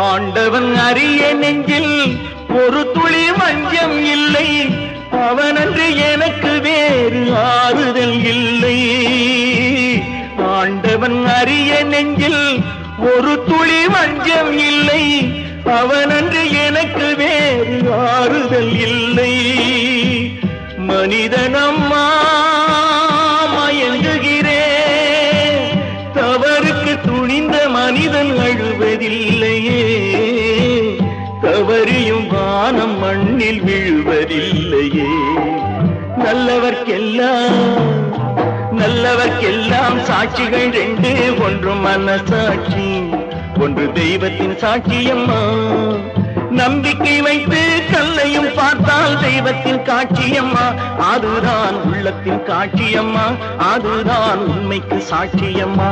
ஆண்டவன் அறிய நெஞ்சில் ஒரு துளி வஞ்சம் இல்லை, அவனன்று எனக்கு வேறு ஆறுதல் இல்லை. ஆண்டவன் அறிய நெஞ்சில் ஒரு துளி வஞ்சம் இல்லை, அவனன்று எனக்கு வேறு ஆறுதல் இல்லை. மனிதனம்மா மயங்குகிறேன், தவறுக்கு துணிந்த மனிதன் அழுவதில்லையே, தவறியும் வானம் மண்ணில் விழுவதில்லையே. நல்லவர்க்கெல்லாம் சாட்சிகள் ரெண்டு, ஒன்று மனசாட்சி, ஒன்று தெய்வத்தின் சாட்சியம்மா. நம்பிக்கை வைத்து கல்லையும் பார்த்தால் தெய்வத்தின் காட்சியம்மா, அதுதான் உள்ளத்தின் காட்சியம்மா, அதுதான் உண்மைக்கு சாட்சியம்மா.